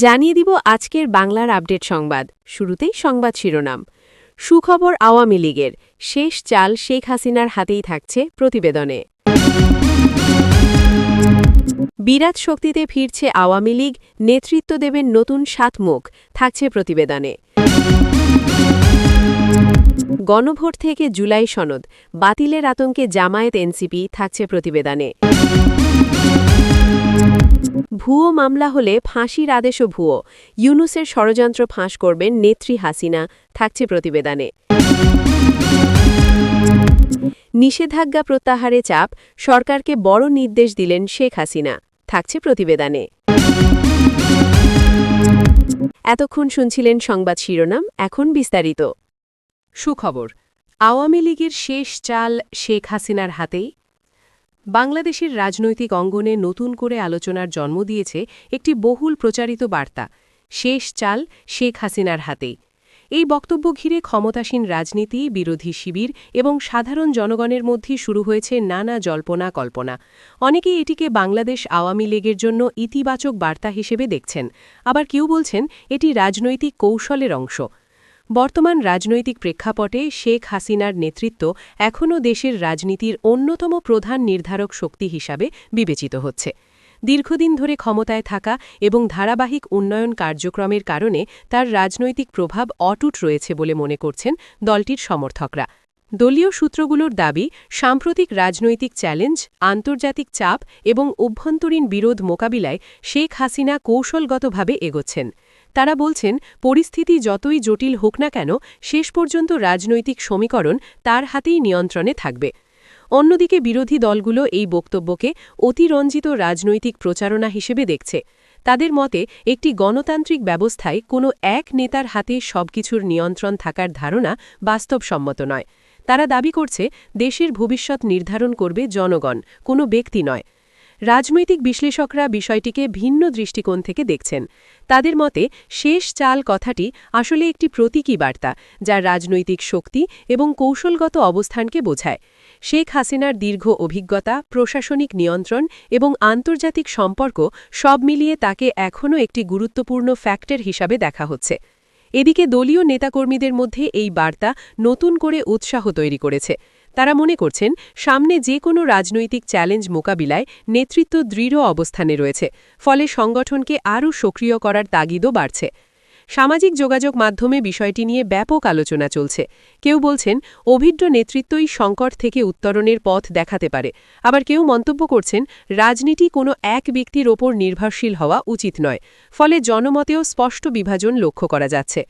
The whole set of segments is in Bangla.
জানিয়ে দিব আজকের বাংলার আপডেট সংবাদ। শুরুতেই সংবাদ শিরোনাম। সুখবর আওয়ামী লীগের, শেষ চাল শেখ হাসিনার হাতেই থাকছে প্রতিবেদনে। বিরাট শক্তিতে ফিরছে আওয়ামী লীগ, নেতৃত্ব দেবেন নতুন ৭ মুখ, থাকছে প্রতিবেদনে। গণভোট থেকে জুলাই সনদ, বাতিলের আতঙ্কে জামায়াত এনসিপি, থাকছে প্রতিবেদনে। ভুয়ো মামলা হলে ফাঁসির আদেশও ভুয়ো, ইউনূসের ষড়যন্ত্র ফাঁস করবেন নেত্রী হাসিনা, থাকছে প্রতিবেদনে। নিষেধাজ্ঞা প্রত্যাহারে চাপ, সরকারকে বড় নির্দেশ দিলেন শেখ হাসিনা, থাকছে প্রতিবেদনে। এতক্ষণ শুনছিলেন সংবাদ শিরোনাম, এখন বিস্তারিত। সুখবর, আওয়ামী লীগের শেষ চাল শেখ হাসিনার হাতেই। বাংলাদেশের রাজনৈতিক অঙ্গনে নতুন করে আলোচনার জন্ম দিয়েছে একটি বহুল প্রচারিত বার্তা, শেষ চাল শেখ হাসিনার হাতেই। এই বক্তব্য ঘিরে ক্ষমতাসীন রাজনীতি, বিরোধী শিবির এবং সাধারণ জনগণের মধ্যে শুরু হয়েছে নানা জল্পনা কল্পনা। অনেকেই এটিকে বাংলাদেশ আওয়ামী লীগের জন্য ইতিবাচক বার্তা হিসেবে দেখছেন, আবার কেউ বলছেন এটি রাজনৈতিক কৌশলের অংশ। বর্তমান রাজনৈতিক প্রেক্ষাপটে শেখ হাসিনার নেতৃত্ব এখনও দেশের রাজনীতির অন্যতম প্রধান নির্ধারক শক্তি হিসাবে বিবেচিত হচ্ছে। দীর্ঘদিন ধরে ক্ষমতায় থাকা এবং ধারাবাহিক উন্নয়ন কার্যক্রমের কারণে তার রাজনৈতিক প্রভাব অটুট রয়েছে বলে মনে করছেন দলটির সমর্থকরা। দলীয় সূত্রগুলোর দাবি, সাম্প্রতিক রাজনৈতিক চ্যালেঞ্জ, আন্তর্জাতিক চাপ এবং অভ্যন্তরীণ বিরোধ মোকাবিলায় শেখ হাসিনা কৌশলগতভাবে এগোচ্ছেন। তারা বলছেন, পরিস্থিতি যতই জটিল হোক না কেন, শেষ পর্যন্ত রাজনৈতিক সমীকরণ তার হাতেই নিয়ন্ত্রণে থাকবে। অন্যদিকে বিরোধী দলগুলো এই বক্তব্যকে অতিরঞ্জিত রাজনৈতিক প্রচারণা হিসেবে দেখছে। তাদের মতে, একটি গণতান্ত্রিক ব্যবস্থায় কোনো এক নেতার হাতে সবকিছুর নিয়ন্ত্রণ থাকার ধারণা বাস্তবসম্মত নয়। তারা দাবি করছে, দেশের ভবিষ্যৎ নির্ধারণ করবে জনগণ, কোনো ব্যক্তি নয়। রাজনৈতিক বিশ্লেষকরা বিষয়টিকে ভিন্ন দৃষ্টিকোণ থেকে দেখছেন। তাদের মতে, শেষ চাল কথাটি আসলে একটি প্রতীকী বার্তা, যা রাজনৈতিক শক্তি এবং কৌশলগত অবস্থানকে বোঝায়। শেখ হাসিনার দীর্ঘ অভিজ্ঞতা, প্রশাসনিক নিয়ন্ত্রণ এবং আন্তর্জাতিক সম্পর্ক সব মিলিয়ে তাকে এখনও একটি গুরুত্বপূর্ণ ফ্যাক্টর হিসাবে দেখা হচ্ছে। এদিকে দলীয় নেতাকর্মীদের মধ্যে এই বার্তা নতুন করে উৎসাহ তৈরি করেছে। তারা মনে করছেন, সামনে যে কোনো রাজনৈতিক চ্যালেঞ্জ মোকাবিলায় নেতৃত্ব দৃঢ় অবস্থানে রয়েছে, ফলে সংগঠনকে আরও সক্রিয় করার তাগিদও বাড়ছে। সামাজিক যোগাযোগ মাধ্যমে বিষয়টি নিয়ে ব্যাপক আলোচনা চলছে। কেউ বলছেন, অভিজ্ঞ নেতৃত্বই সংকট থেকে উত্তরণের পথ দেখাতে পারে। আবার কেউ মন্তব্য করছেন, রাজনীতি কোনো এক ব্যক্তির ওপর নির্ভরশীল হওয়া উচিত নয়, ফলে জনমতেও স্পষ্ট বিভাজন লক্ষ্য করা যাচ্ছে।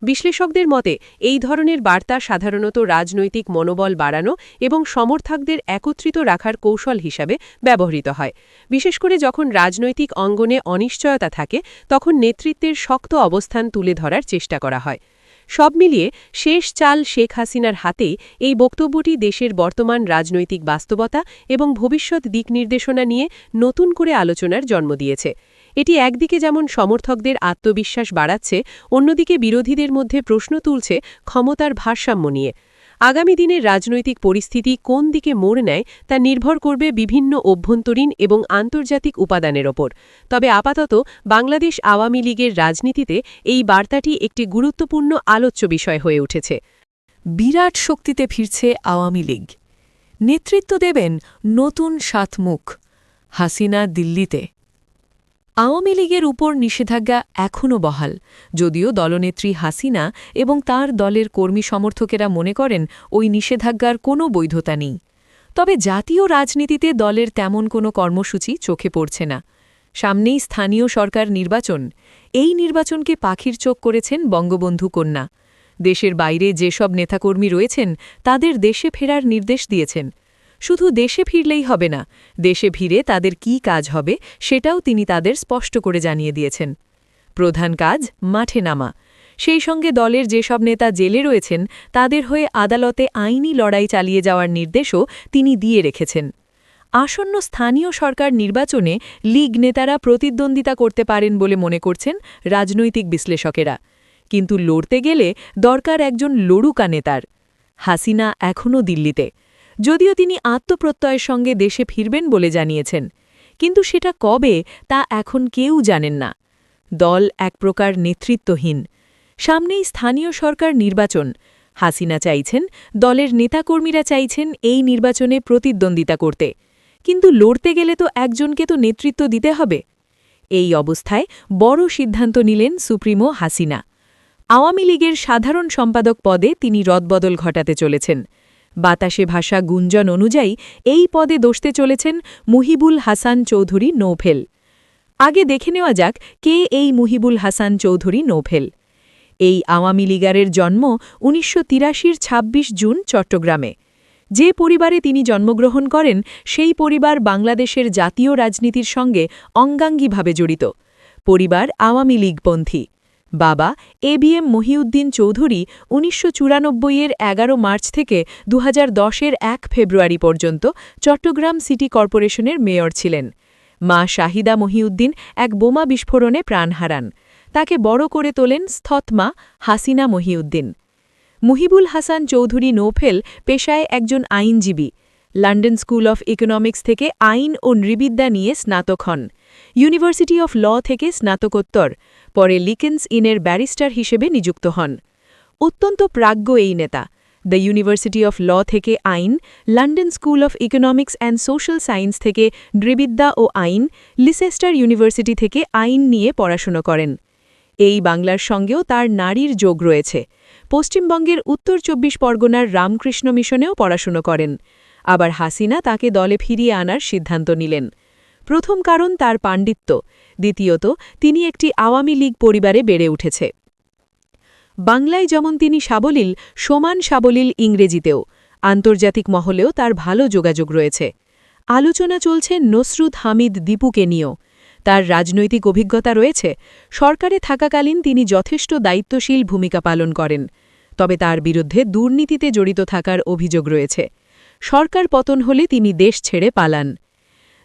বিশ্লেষকদের মতে, এই ধরনের বার্তা সাধারণত রাজনৈতিক মনোবল বাড়ানো এবং সমর্থকদের একত্রিত রাখার কৌশল হিসাবে ব্যবহৃত হয়। বিশেষ করে যখন রাজনৈতিক অঙ্গনে অনিশ্চয়তা থাকে, তখন নেতৃত্বের শক্ত অবস্থান তুলে ধরার চেষ্টা করা হয়। সব মিলিয়ে শেষ চাল শেখ হাসিনার হাতেই এই বক্তব্যটি দেশের বর্তমান রাজনৈতিক বাস্তবতা এবং ভবিষ্যৎ দিক নির্দেশনা নিয়ে নতুন করে আলোচনার জন্ম দিয়েছে। এটি একদিকে যেমন সমর্থকদের আত্মবিশ্বাস বাড়াচ্ছে, অন্যদিকে বিরোধীদের মধ্যে প্রশ্ন তুলছে ক্ষমতার ভারসাম্য নিয়ে। আগামী দিনের রাজনৈতিক পরিস্থিতি কোন দিকে মোড় নেয় তা নির্ভর করবে বিভিন্ন অভ্যন্তরীণ এবং আন্তর্জাতিক উপাদানের ওপর। তবে আপাতত বাংলাদেশ আওয়ামী লীগের রাজনীতিতে এই বার্তাটি একটি গুরুত্বপূর্ণ আলোচ্য বিষয় হয়ে উঠেছে। বিরাট শক্তিতে ফিরছে আওয়ামী লীগ, নেতৃত্ব দেবেন নতুন ৭ মুখ, হাসিনা দিল্লিতে। আওয়ামী লীগের উপর নিষেধাজ্ঞা এখনও বহাল, যদিও দলনেত্রী হাসিনা এবং তার দলের কর্মী সমর্থকেরা মনে করেন ওই নিষেধাজ্ঞার কোনো বৈধতা নেই। তবে জাতীয় রাজনীতিতে দলের তেমন কোনো কর্মসূচি চোখে পড়ছে না। সামনেই স্থানীয় সরকার নির্বাচন। এই নির্বাচনকে পাখির চোখ করেছেন বঙ্গবন্ধু কন্যা। দেশের বাইরে যেসব নেতাকর্মী রয়েছেন, তাদের দেশে ফেরার নির্দেশ দিয়েছেন। শুধু দেশে ফিরলেই হবে না, দেশে ফিরে তাদের কী কাজ হবে সেটাও তিনি তাদের স্পষ্ট করে জানিয়ে দিয়েছেন। প্রধান কাজ মাঠে নামা। সেই সঙ্গে দলের যেসব নেতা জেলে রয়েছেন, তাদের হয়ে আদালতে আইনি লড়াই চালিয়ে যাওয়ার নির্দেশও তিনি দিয়ে রেখেছেন। আসন্ন স্থানীয় সরকার নির্বাচনে লীগ নেতারা প্রতিদ্বন্দ্বিতা করতে পারেন বলে মনে করছেন রাজনৈতিক বিশ্লেষকেরা। কিন্তু লড়তে গেলে দরকার একজন লড়ুকা নেতার। হাসিনা এখনও দিল্লিতে, যদিও তিনি আত্মপ্রত্যয়ের সঙ্গে দেশে ফিরবেন বলে জানিয়েছেন, কিন্তু সেটা কবে তা এখন কেউ জানেন না। দল এক প্রকার নেতৃত্বহীন। সামনেই স্থানীয় সরকার নির্বাচন। হাসিনা চাইছেন, দলের নেতাকর্মীরা চাইছেন এই নির্বাচনে প্রতিদ্বন্দ্বিতা করতে। কিন্তু লড়তে গেলে তো একজনকে তো নেতৃত্ব দিতে হবে। এই অবস্থায় বড় সিদ্ধান্ত নিলেন সুপ্রিমো হাসিনা। আওয়ামী লীগের সাধারণ সম্পাদক পদে তিনি রদবদল ঘটাতে চলেছেন। বাতাসে ভাষা গুঞ্জন অনুযায়ী এই পদে বসতে চলেছেন মুহিবুল হাসান চৌধুরী নৌফেল। আগে দেখে নেওয়া যাক কে এই মুহিবুল হাসান চৌধুরী নৌফেল। এই আওয়ামী লীগারের জন্ম ১৯৮৩-র ২৬ জুন চট্টগ্রামে। যে পরিবারে তিনি জন্মগ্রহণ করেন সেই পরিবার বাংলাদেশের জাতীয় রাজনীতির সঙ্গে অঙ্গাঙ্গিভাবে জড়িত। পরিবার আওয়ামী লীগপন্থী। বাবা এবিএম মহিউদ্দিন চৌধুরী ১৯৯৪-এর ১১ মার্চ থেকে ২০১০-এর ১ ফেব্রুয়ারি পর্যন্ত চট্টগ্রাম সিটি কর্পোরেশনের মেয়র ছিলেন। মা শাহিদা মহিউদ্দিন এক বোমা বিস্ফোরণে প্রাণ হারান। তাকে বড় করে তোলেন স্থৎমা হাসিনা মহিউদ্দিন। মুহিবুল হাসান চৌধুরী নৌফেল পেশায় একজন আইনজীবী। লন্ডন স্কুল অফ ইকোনমিক্স থেকে আইন ও নৃবিদ্যা নিয়ে স্নাতক হন। ইউনিভার্সিটি অফ ল থেকে স্নাতকোত্তর, পরে লিকেন্স ইনের ব্যারিস্টার হিসেবে নিযুক্ত হন। অত্যন্ত প্রাজ্ঞ এই নেতা। দ্য ইউনিভার্সিটি অফ ল থেকে আইন, London school of economics and social science থেকে নৃবিদ্যা ও আইন, লিসেস্টার ইউনিভার্সিটি থেকে আইন নিয়ে পড়াশোনা করেন। এই বাংলার সঙ্গেও তার নারীর যোগ রয়েছে। পশ্চিমবঙ্গের উত্তর ২৪ পরগনার রামকৃষ্ণ মিশনেও পড়াশুনো করেন। আবার হাসিনা তাকে দলে ফিরিয়ে আনার সিদ্ধান্ত নিলেন। প্রথম কারণ তার পাণ্ডিত্য, দ্বিতীয়ত তিনি একটি আওয়ামী লীগ পরিবারে বেড়ে উঠেছে। বাংলায় যেমন তিনি সাবলীল, সমান সাবলীল ইংরেজিতেও। আন্তর্জাতিক মহলেও তার ভালো যোগাযোগ রয়েছে। আলোচনা চলছে নসরুত হামিদ দীপুকে নিয়েও। তার রাজনৈতিক অভিজ্ঞতা রয়েছে। সরকারে থাকাকালীন তিনি যথেষ্ট দায়িত্বশীল ভূমিকা পালন করেন। তবে তার বিরুদ্ধে দুর্নীতিতে জড়িত থাকার অভিযোগ রয়েছে। সরকার পতন হলে তিনি দেশ ছেড়ে পালান।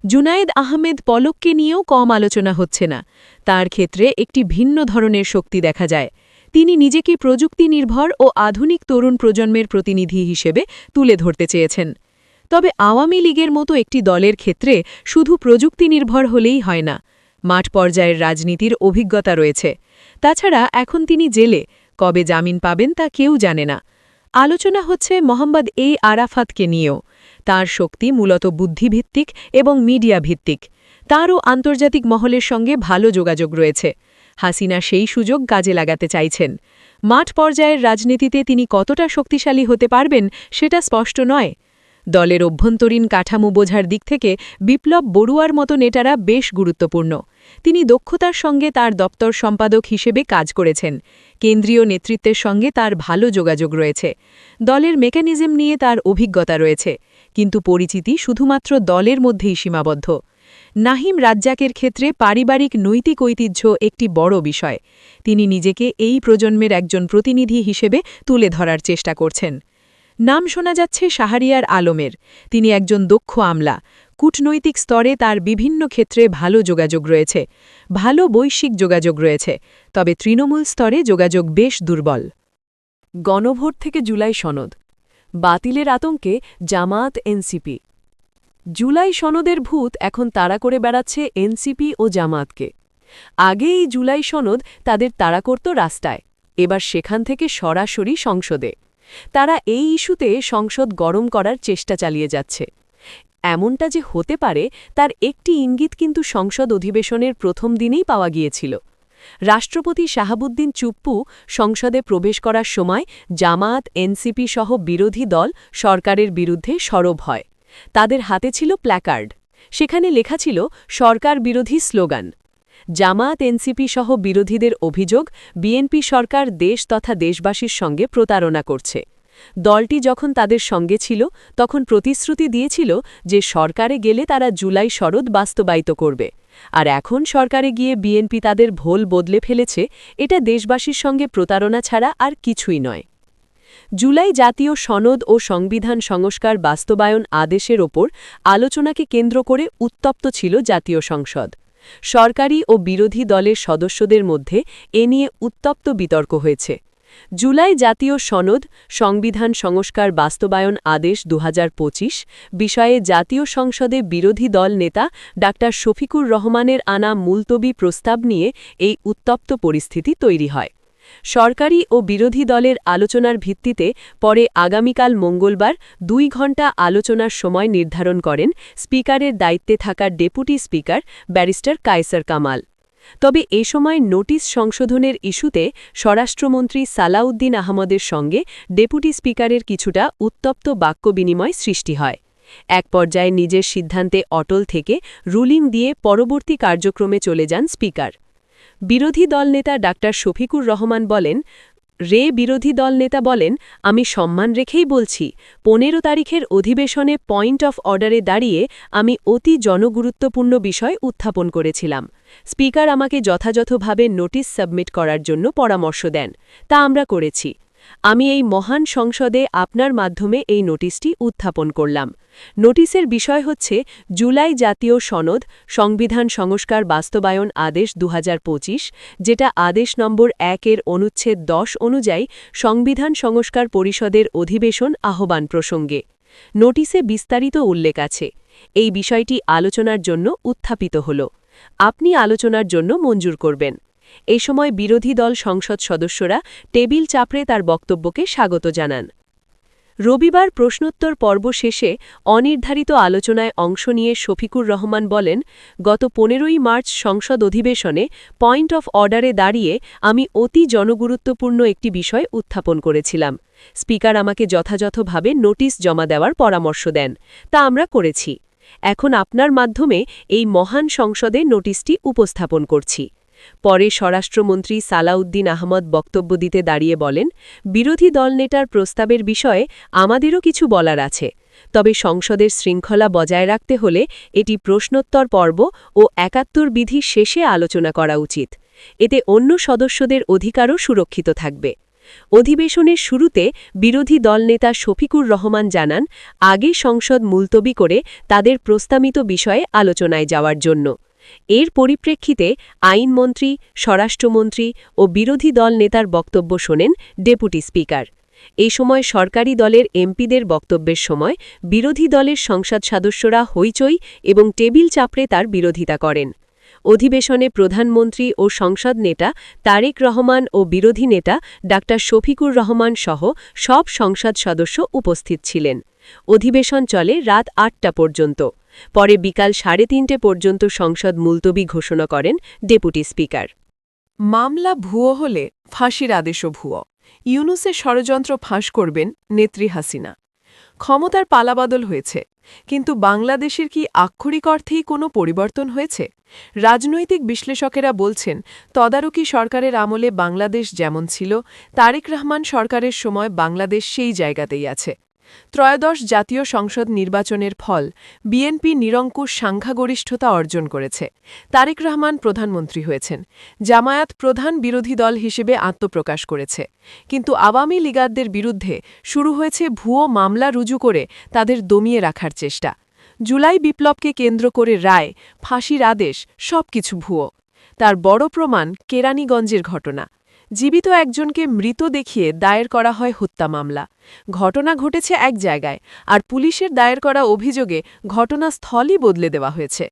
জুনায়েদ আহমেদ পলককে নিয়েও কম আলোচনা হচ্ছে না। তার ক্ষেত্রে একটি ভিন্ন ধরনের শক্তি দেখা যায়। তিনি নিজেকে প্রযুক্তি নির্ভর ও আধুনিক তরুণ প্রজন্মের প্রতিনিধি হিসেবে তুলে ধরতে চেয়েছেন। তবে আওয়ামী লীগের মতো একটি দলের ক্ষেত্রে শুধু প্রযুক্তি নির্ভর হলেই হয় না। মাঠ পর্যায়ের রাজনীতির অভিজ্ঞতা রয়েছে। তাছাড়া এখন তিনি জেলে, কবে জামিন পাবেন তা কেউ জানে না। আলোচনা হচ্ছে মোহাম্মদ এ আরাফাতকে নিয়েও। তার শক্তি মূলত বুদ্ধিভিত্তিক এবং মিডিয়া ভিত্তিক। তাঁরও আন্তর্জাতিক মহলের সঙ্গে ভালো যোগাযোগ রয়েছে। হাসিনা সেই সুযোগ কাজে লাগাতে চাইছেন। মাঠ পর্যায়ের রাজনীতিতে তিনি কতটা শক্তিশালী হতে পারবেন সেটা স্পষ্ট নয়। দলের অভ্যন্তরীণ কাঠামো বোঝার দিক থেকে বিপ্লব বড়ুয়ার মতো নেতারা বেশ গুরুত্বপূর্ণ। তিনি দক্ষতার সঙ্গে তার দপ্তর সম্পাদক হিসেবে কাজ করেছেন। কেন্দ্রীয় নেতৃত্বের সঙ্গে তার ভালো যোগাযোগ রয়েছে। দলের মেকানিজম নিয়ে তার অভিজ্ঞতা রয়েছে। কিন্তু পরিচিতি শুধুমাত্র দলের মধ্যেই সীমাবদ্ধ। নাহিম রাজ্জাকের ক্ষেত্রে পারিবারিক নৈতিক ঐতিহ্য একটি বড় বিষয়। তিনি নিজেকে এই প্রজন্মের একজন প্রতিনিধি হিসেবে তুলে ধরার চেষ্টা করছেন। নাম শোনা যাচ্ছে শাহরিয়ার আলমের। তিনি একজন দক্ষ আমলা। কূটনৈতিক স্তরে তার বিভিন্ন ক্ষেত্রে ভালো যোগাযোগ রয়েছে। ভালো বৈশ্বিক যোগাযোগ রয়েছে। তবে তৃণমূল স্তরে যোগাযোগ বেশ দুর্বল। গণভোট থেকে জুলাই সনদ। বাতিলের আতঙ্কে জামায়াত এনসিপি। জুলাই সনদের ভূত এখন তাড়া করে বেড়াচ্ছে এনসিপি ও জামায়াতকে। আগে এই জুলাই সনদ তাদের তাড়া করত রাস্তায়, এবার সেখান থেকে সরাসরি সংসদে। তারা এই ইস্যুতে সংসদ গরম করার চেষ্টা চালিয়ে যাচ্ছে। এমনটা যে হতে পারে তার একটি ইঙ্গিত কিন্তু সংসদ অধিবেশনের প্রথম দিনেই পাওয়া গিয়েছিল। রাষ্ট্রপতি শাহাবুদ্দিন চুপ্পু সংসদে প্রবেশ করার সময় জামায়াত এনসিপি সহ বিরোধী দল সরকারের বিরুদ্ধে সরব হয়। তাদের হাতে ছিল প্ল্যাকার্ড। সেখানে লেখা ছিল সরকার বিরোধী স্লোগান। জামায়াত এনসিপি সহ বিরোধীদের অভিযোগ, বিএনপি সরকার দেশ তথা দেশবাসীর সঙ্গে প্রতারণা করছে। দলটি যখন তাদের সঙ্গে ছিল তখন প্রতিশ্রুতি দিয়েছিল যে সরকারে গেলে তারা জুলাই সনদ বাস্তবায়িত করবে। আর এখন সরকারে গিয়ে বিএনপি তাদের ভোল বদলে ফেলেছে। এটা দেশবাসীর সঙ্গে প্রতারণা ছাড়া আর কিছুই নয়। জুলাই জাতীয় সনদ ও সংবিধান সংস্কার বাস্তবায়ন আদেশের ওপর আলোচনাকে কেন্দ্র করে উত্তপ্ত ছিল জাতীয় সংসদ। সরকারি ও বিরোধী দলের সদস্যদের মধ্যে এ নিয়ে উত্তপ্ত বিতর্ক হয়েছে। জুলাই জাতীয় সনদ সংবিধান সংস্কার বাস্তবায়ন আদেশ ২০২৫ বিষয়ে জাতীয় সংসদে বিরোধী দল নেতা ডা. শফিকুর রহমানের আনা মুলতবি প্রস্তাব নিয়ে এই উত্তপ্ত পরিস্থিতি তৈরি হয়। সরকারি ও বিরোধী দলের আলোচনার ভিত্তিতে পরে আগামীকাল মঙ্গলবার ২ ঘণ্টা আলোচনার সময় নির্ধারণ করেন স্পিকারের দায়িত্বে থাকা deputy speaker barrister Kaiser Kamal. তবে এ সময় নোটিশ সংশোধনের ইস্যুতে স্বরাষ্ট্রমন্ত্রী সালাউদ্দিন আহমদের সঙ্গে ডেপুটি স্পিকারের কিছুটা উত্তপ্ত বাক্যবিনিময় সৃষ্টি হয়। এক পর্যায়ে নিজের সিদ্ধান্তে অটল থেকে রুলিং দিয়ে পরবর্তী কার্যক্রমে চলে যান স্পিকার। বিরোধী দলনেতা ডা. শফিকুর রহমান বলেন, বিরোধী দলনেতা বলেন, আমি সম্মান রেখেই বলছি ১৫ তারিখের অধিবেশনে পয়েন্ট অফ অর্ডারে দাঁড়িয়ে আমি অতি জনগুরুত্বপূর্ণ বিষয় উত্থাপন করেছিলাম। স্পিকার আমাকে যথাযথভাবে নোটিশ সাবমিট করার জন্য পরামর্শ দেন, তা আমরা করেছি। আমি এই মহান সংসদে আপনার মাধ্যমে এই নোটিশটি উত্থাপন করলাম। নোটিশের বিষয় হচ্ছে জুলাই জাতীয় সনদ সংবিধান সংস্কার বাস্তবায়ন আদেশ ২০২৫, যেটা আদেশ নম্বর ১-এর অনুচ্ছেদ ১০ অনুযায়ী সংবিধান সংস্কার পরিষদের অধিবেশন আহ্বান প্রসঙ্গে। নোটিশে বিস্তারিত উল্লেখ আছে। এই বিষয়টি আলোচনার জন্য উত্থাপিত হল। আপনি আলোচনার জন্য মঞ্জুর করবেন। এই সময় বিরোধী দল সংসদ সদস্যরা টেবিল চাপড়ে তার বক্তব্যকে স্বাগত জানান। রবিবার প্রশ্নোত্তর পর্ব শেষে অনির্ধারিত আলোচনায় অংশ নিয়ে শফিকুর রহমান বলেন, গত ১৫ই মার্চ সংসদ অধিবেশনে পয়েন্ট অফ অর্ডারে দাঁড়িয়ে আমি অতি জনগুরুত্বপূর্ণ একটি বিষয় উত্থাপন করেছিলাম। স্পিকার আমাকে যথাযথভাবে নোটিশ জমা দেওয়ার পরামর্শ দেন, তা আমরা করেছি। এখন আপনার মাধ্যমে এই মহান সংসদে নোটিশটি উপস্থাপন করছি। পরে স্বরাষ্ট্রমন্ত্রী সালাউদ্দিন আহমদ বক্তব্য দিতে দাঁড়িয়ে বলেন, বিরোধী দলনেতার প্রস্তাবের বিষয়ে আমাদেরও কিছু বলার আছে, তবে সংসদের শৃঙ্খলা বজায় রাখতে হলে এটি প্রশ্নোত্তর পর্ব ও ৭১ বিধি শেষে আলোচনা করা উচিত। এতে অন্য সদস্যদের অধিকারও সুরক্ষিত থাকবে। অধিবেশনের শুরুতে বিরোধী দলনেতা শফিকুর রহমান জানান, আগে সংসদ মুলতবি করে তাদের প্রস্তাবিত বিষয়ে আলোচনায় যাওয়ার জন্য। এর পরিপ্রেক্ষিতে আইনমন্ত্রী, স্বরাষ্ট্রমন্ত্রী ও বিরোধী দল নেতার বক্তব্য শোনেন ডেপুটি স্পিকার। এই সময় সরকারি দলের এমপিদের বক্তব্যের সময় বিরোধী দলের সংসদ সদস্যরা হইচই এবং টেবিল চাপড়ে তার বিরোধিতা করেন। অধিবেশনে প্রধানমন্ত্রী ও সংসদ নেতা তারেক রহমান ও বিরোধী নেতা ডা. শফিকুর রহমান সহ সব সংসদ সদস্য উপস্থিত ছিলেন। অধিবেশন চলে রাত ৮টা পর্যন্ত। পরে বিকাল ৩:৩০ পর্যন্ত সংসদ মুলতবি ঘোষণা করেন ডেপুটি স্পিকার। মামলা ভুয়ো হলে ফাঁসির আদেশও ভুয়ো। ইউনূসের ষড়যন্ত্র ফাঁস করবেন নেত্রী হাসিনা। ক্ষমতার পালাবদল হয়েছে, কিন্তু বাংলাদেশের কি আক্ষরিক অর্থেই কোনো পরিবর্তন হয়েছে? রাজনৈতিক বিশ্লেষকেরা বলছেন, তদারকি সরকারের আমলে বাংলাদেশ যেমন ছিল, তারেক রহমান সরকারের সময় বাংলাদেশ সেই জায়গাতেই আছে। ত্রয়োদশ জাতীয় সংসদ নির্বাচনের ফল বিএনপি নিরঙ্কুশ সংখ্যাগরিষ্ঠতা অর্জন করেছে। তারেক রহমান প্রধানমন্ত্রী হয়েছেন। জামায়াত প্রধান বিরোধী দল হিসেবে আত্মপ্রকাশ করেছে। কিন্তু আওয়ামী লীগারদের বিরুদ্ধে শুরু হয়েছে ভুয়ো মামলা রুজু করে তাদের দমিয়ে রাখার চেষ্টা। জুলাই বিপ্লবকে কেন্দ্র করে রায়, ফাঁসির আদেশ সবকিছু ভুয়ো। তার বড় প্রমাণ কেরানীগঞ্জের ঘটনা। জীবিত একজনকে মৃত দেখিয়ে দায়ের করা হয় হত্যা মামলা। ঘটনা ঘটেছে এক জায়গায়, আর পুলিশের দায়ের করা অভিযোগে ঘটনাস্থলই বদলে দেওয়া হয়েছে।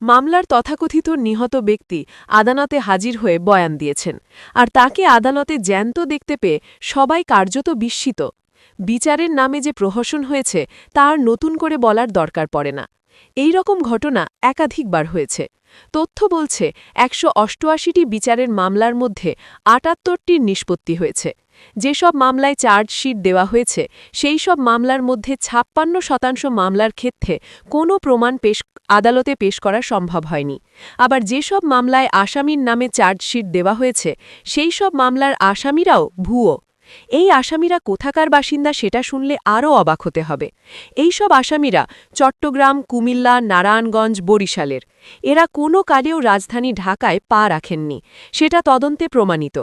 মামলার তথাকথিত নিহত ব্যক্তি আদালতে হাজির হয়ে বয়ান দিয়েছেন, আর তাকে আদালতে জ্যান্ত দেখতে পেয়ে সবাই কার্যত বিস্মিত। বিচারের নামে যে প্রহসন হয়েছে তা আর নতুন করে বলার দরকার পড়ে না। এই রকম ঘটনা একাধিকবার হয়েছে। তথ্য বলছে ১৮৮টি বিচারের মামলার মধ্যে ৭৮টির নিষ্পত্তি হয়েছে। যেসব মামলায় চার্জশিট দেওয়া হয়েছে সেই সব মামলার মধ্যে ৫৬% মামলার ক্ষেত্রে কোনো প্রমাণ আদালতে পেশ করা সম্ভব হয়নি। আবার যেসব মামলায় আসামির নামে চার্জশিট দেওয়া হয়েছে সেই সব মামলার আসামিরাও ভুয়ো। এই আসামিরা কোথাকার বাসিন্দা সেটা শুনলে আরও অবাক হতে হবে। এই সব আসামিরা চট্টগ্রাম, কুমিল্লা, নারায়ণগঞ্জ, বরিশালের। এরা কোনো কালেও রাজধানী ঢাকায় পা রাখেননি, সেটা তদন্তে প্রমাণিত।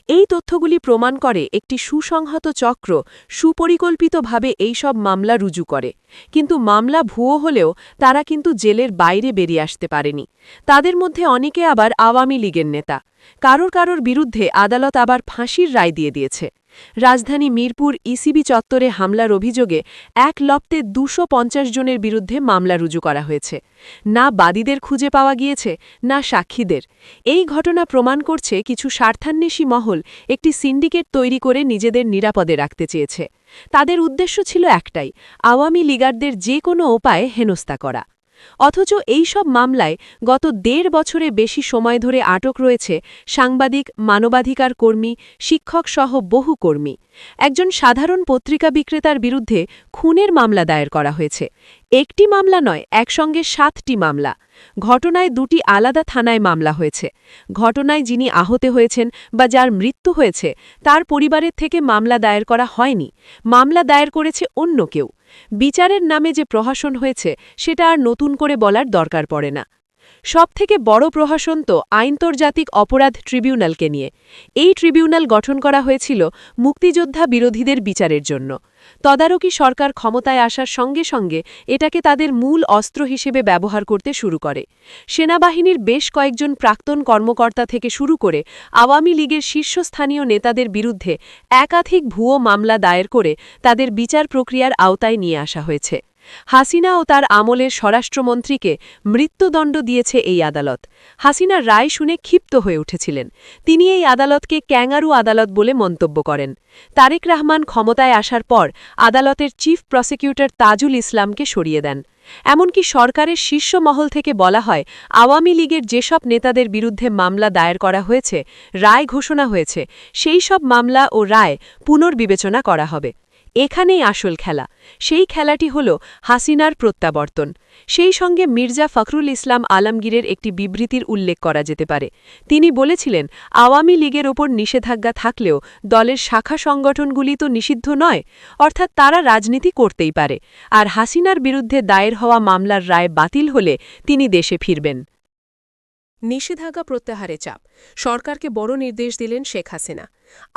এই তথ্যগুলি প্রমাণ করে একটি সুসংহত চক্র সুপরিকল্পিতভাবে এইসব মামলা রুজু করে, কিন্তু মামলা ভুয়ো হলেও তারা কিন্তু জেলের বাইরে বেরিয়ে আসতে পারেনি। তাদের মধ্যে অনেকে আবার আওয়ামী লীগের নেতা। কারোর বিরুদ্ধে আদালত আবার ফাঁসির রায় দিয়ে দিয়েছে। রাজধানী মিরপুর ইসিবি চত্বরে হামলার অভিযোগে এক লপ্তে ২৫০ জনের বিরুদ্ধে মামলা রুজু করা হয়েছে। না বাদীদের খুঁজে পাওয়া গিয়েছে, না সাক্ষীদের। এই ঘটনা প্রমাণ করছে কিছু স্বার্থান্বেষী মহল একটি সিন্ডিকেট তৈরি করে নিজেদের নিরাপদে রাখতে চেয়েছে। তাদের উদ্দেশ্য ছিল একটাই, আওয়ামী লীগারদের যে কোনো উপায়ে হেনস্থা করা। অথচ এই সব মামলায় গত ১.৫ বছরে বেশি সময় ধরে আটক রয়েছে সাংবাদিক, মানবাধিকার কর্মী, শিক্ষকসহ বহু কর্মী। একজন সাধারণ পত্রিকা বিক্রেতার বিরুদ্ধে খুনের মামলা দায়ের করা হয়েছে। একটি মামলা নয়, একসঙ্গে ৭টি মামলা। ঘটনায় ২টি আলাদা থানায় মামলা হয়েছে। ঘটনায় যিনি আহত হয়েছেন বা যার মৃত্যু হয়েছে তার পরিবারের থেকে মামলা দায়ের করা হয়নি, মামলা দায়ের করেছে অন্য কেউ। বিচারের নামে যে প্রহসন হয়েছে সেটা আর নতুন করে বলার দরকার পড়ে না। সবথেকে বড় প্রহসন তো আন্তর্জাতিক অপরাধ ট্রিবিউনালকে নিয়ে। এই ট্রিবিউনাল গঠন করা হয়েছিল মুক্তিযোদ্ধা বিরোধীদের বিচারের জন্য। তদারকি সরকার ক্ষমতায় আসার সঙ্গে সঙ্গে এটাকে তাদের মূল অস্ত্র হিসেবে ব্যবহার করতে শুরু করে। সেনাবাহিনীর বেশ কয়েকজন প্রাক্তন কর্মকর্তা থেকে শুরু করে আওয়ামী লীগের শীর্ষস্থানীয় নেতাদের বিরুদ্ধে একাধিক ভুয়ো মামলা দায়ের করে তাদের বিচার প্রক্রিয়ার আওতায় নিয়ে আসা হয়েছে। হাসিনা ও তার আমলের স্বরাষ্ট্রমন্ত্রীকে মৃত্যুদণ্ড দিয়েছে এই আদালত। হাসিনার রায় শুনে ক্ষিপ্ত হয়ে উঠেছিলেন। তিনি এই আদালতকে ক্যাঙ্গারু আদালত বলে মন্তব্য করেন। তারেক রহমান ক্ষমতায় আসার পর আদালতের চিফ প্রসিকিউটর তাজুল ইসলামকে সরিয়ে দেন। এমনকি সরকারের শীর্ষ মহল থেকে বলা হয়, আওয়ামী লীগের যেসব নেতাদের বিরুদ্ধে মামলা দায়ের করা হয়েছে, রায় ঘোষণা হয়েছে, সেই সব মামলা ও রায় পুনর্বিবেচনা করা হবে। এখানেই আসল খেলা। সেই খেলাটি হল হাসিনার প্রত্যাবর্তন। সেই সঙ্গে মির্জা ফখরুল ইসলাম আলমগীরের একটি বিবৃতির উল্লেখ করা যেতে পারে। তিনি বলেছিলেন, আওয়ামী লীগের ওপর নিষেধাজ্ঞা থাকলেও দলের শাখা সংগঠনগুলি তো নিষিদ্ধ নয়, অর্থাৎ তারা রাজনীতি করতেই পারে। আর হাসিনার বিরুদ্ধে দায়ের হওয়া মামলার রায় বাতিল হলে তিনি দেশে ফিরবেন। নিষেধাজ্ঞা প্রত্যাহারে চাপ। সরকারকে বড় নির্দেশ দিলেন শেখ হাসিনা।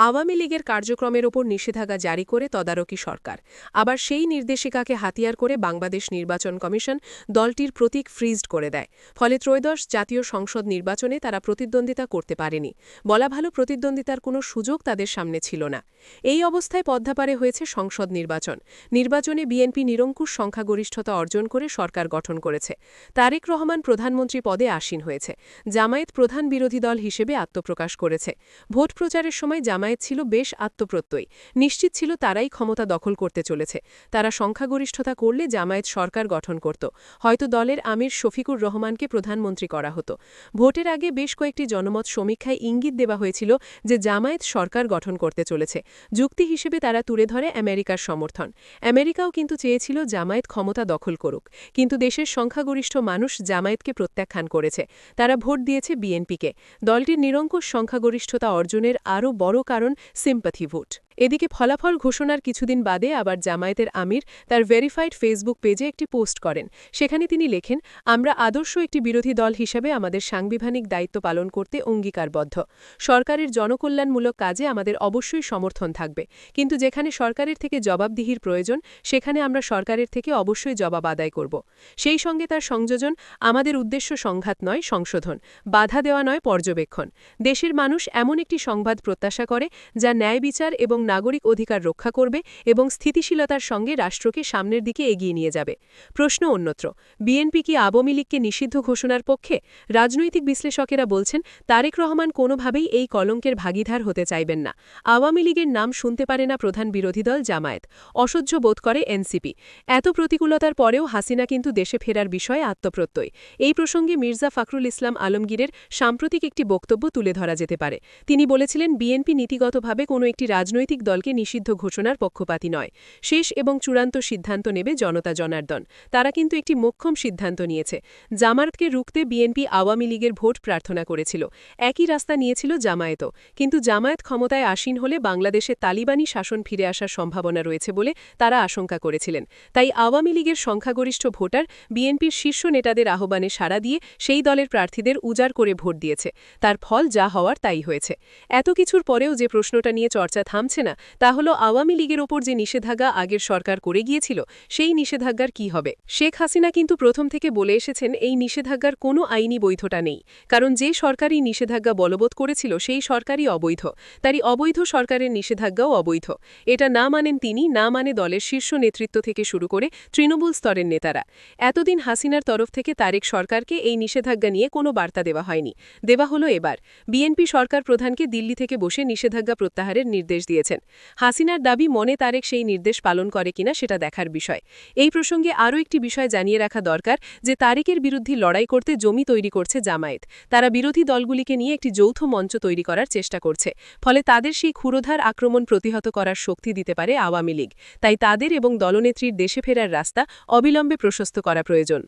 আওয়ামী লীগের কার্যক্রমের ওপর নিষেধাজ্ঞা জারি করে তদারকি সরকার। আবার সেই নির্দেশিকাকে হাতিয়ার করে বাংলাদেশ নির্বাচন কমিশন দলটির প্রতীক ফ্রিজড করে দেয়। ফলে ত্রয়োদশ জাতীয় সংসদ নির্বাচনে তারা প্রতিদ্বন্দ্বিতা করতে পারেনি। বলা ভালো, প্রতিদ্বন্দ্বিতার কোনো সুযোগ তাদের সামনে ছিল না। এই অবস্থায় পদ্মাপারে হয়েছে সংসদ নির্বাচন। নির্বাচনে বিএনপি নিরঙ্কুশ সংখ্যাগরিষ্ঠতা অর্জন করে সরকার গঠন করেছে। তারেক রহমান প্রধানমন্ত্রী পদে আসীন হয়েছে। জামায়াত প্রধান বিরোধী দল হিসেবে আত্মপ্রকাশ করেছে। ভোট প্রচারের সময় জামায়াত ছিল বেশ আত্মপ্রত্যয়ী। নিশ্চিত ছিল তারাই ক্ষমতা দখল করতে চলেছে। তারা সংখ্যাগরিষ্ঠতা করলে জামায়াত সরকার গঠন করত। হয়তো দলের আমির শফিকুর রহমানকে প্রধানমন্ত্রী করা হতো। ভোটের আগে বেশ কয়েকটি জনমত সমীক্ষায় ইঙ্গিত দেওয়া হয়েছিল যে জামায়াত সরকার গঠন করতে চলেছে। যুক্তি হিসেবে তারা তুলে ধরে আমেরিকার সমর্থন। আমেরিকাও কিন্তু চেয়েছিল জামায়াত ক্ষমতা দখল করুক, কিন্তু দেশের সংখ্যাগরিষ্ঠ মানুষ জামায়াতকে প্রত্যাখ্যান করেছে। তারা ভোট দিয়েছে বিএনপিকে। দলটির নিরঙ্কুশ সংখ্যাগরিষ্ঠতা অর্জনের আরও বড় কারণ সিম্প্যাথি ভোট। এদিকে ফলাফল ঘোষণার কিছুদিন বাদে আবার জামায়াতের আমির তার ভেরিফাইড ফেসবুক পেজে একটি পোস্ট করেন। সেখানে তিনি লেখেন, আমরা আদর্শ একটি বিরোধী দল হিসেবে আমাদের সাংবিধানিক দায়িত্ব পালন করতে অঙ্গীকারবদ্ধ। সরকারের জনকল্যাণমূলক কাজে আমাদের অবশ্যই সমর্থন থাকবে, কিন্তু যেখানে সরকারের থেকে জবাবদিহির প্রয়োজন সেখানে আমরা সরকারের থেকে অবশ্যই জবাব আদায় করব। সেই সঙ্গে তার সংযোজন, আমাদের উদ্দেশ্য সংঘাত নয়, সংশোধন, বাধা দেওয়া নয়, পর্যবেক্ষণ। দেশের মানুষ এমন একটি সংবাদ প্রত্যাশা করে যা ন্যায় বিচার এবং নাগরিক অধিকার রক্ষা করবে এবং স্থিতিশীলতার সঙ্গে রাষ্ট্রকে সামনের দিকে এগিয়ে নিয়ে যাবে। প্রশ্ন অন্যত্র, বিএনপি কি আওয়ামী লীগকে নিষিদ্ধ ঘোষণার পক্ষে? রাজনৈতিক বিশ্লেষকেরা বলছেন, তারেক রহমান কোনোভাবেই এই কলঙ্কের ভাগীদার হতে চাইবেন না। আওয়ামী লীগের নাম শুনতে পারে না প্রধান বিরোধী দল জামায়াত। অসহ্য বোধ করে এনসিপি। এত প্রতিকূলতার পরেও হাসিনা কিন্তু দেশে ফেরার বিষয়ে আত্মপ্রত্যয়। এই প্রসঙ্গে মির্জা ফখরুল ইসলাম আলমগীরের সাম্প্রতিক একটি বক্তব্য তুলে ধরা যেতে পারে। তিনি বলেছিলেন, বিএনপি নীতিগতভাবে কোনো একটি রাজনৈতিক রাজনৈতিক দলকে নিষিদ্ধ ঘোষণার পক্ষপাতী নয়। শেষ এবং চূড়ান্ত সিদ্ধান্ত নেবে জনতা জনার্দন। তারা কিন্তু একটি মোক্ষম সিদ্ধান্ত নিয়েছে। জামায়াতকে রুখতে বিএনপি আওয়ামী লীগের ভোট প্রার্থনা করেছিল। একই রাস্তা নিয়েছিল জামায়াতও। কিন্তু জামায়াত ক্ষমতায় আসীন হলে বাংলাদেশে তালিবানি শাসন ফিরে আসার সম্ভাবনা রয়েছে বলে তারা আশঙ্কা করেছিলেন। তাই আওয়ামী লীগের সংখ্যাগরিষ্ঠ ভোটার বিএনপির শীর্ষ নেতাদের আহ্বানে সাড়া দিয়ে সেই দলের প্রার্থীদের উজাড় করে ভোট দিয়েছে। তার ফল যা হওয়ার তাই হয়েছে। এত কিছুর পরেও যে প্রশ্নটা নিয়ে চর্চা থামছে না, তা হল আওয়ামী লীগের ওপর যে নিষেধাজ্ঞা আগের সরকার করে গিয়েছিল, সেই নিষেধাজ্ঞার কি হবে। শেখ হাসিনা কিন্তু প্রথম থেকে বলে এসেছেন এই নিষেধাজ্ঞার কোনো আইনি বৈধতা নেই। কারণ যে সরকারই নিষেধাজ্ঞা বলবৎ করেছিল সেই সরকারই অবৈধ। তারই অবৈধ সরকারের নিষেধাজ্ঞাও অবৈধ। এটা না মানেন তিনি, না মানে দলের শীর্ষ নেতৃত্ব থেকে শুরু করে তৃণমূল স্তরের নেতারা। এতদিন হাসিনার তরফ থেকে তারেক সরকারকে এই নিষেধাজ্ঞা নিয়ে কোনো বার্তা দেওয়া হয়নি। দেওয়া হলো এবার। বিএনপি সরকার প্রধানকে দিল্লি থেকে বসে নিষেধাজ্ঞা প্রত্যাহারের নির্দেশ দিয়েছেন। হাসিনার দাবি মনে তারেক সেই নির্দেশ পালন করে কিনা সেটা দেখার বিষয়। এই প্রসঙ্গে আরও একটি বিষয় জানিয়ে রাখা দরকার যে তারেকের বিরুদ্ধে লড়াই করতে জমি তৈরি করছে জামায়াত। তারা বিরোধী দলগুলিকে নিয়ে একটি যৌথ মঞ্চ তৈরি করার চেষ্টা করছে। ফলে তাদের সেই ক্ষুরোধার আক্রমণ প্রতিহত করার শক্তি দিতে পারে আওয়ামী লীগ। তাই তাদের এবং দলনেত্রীর দেশে ফেরার রাস্তা অবিলম্বে প্রশস্ত করা প্রয়োজন।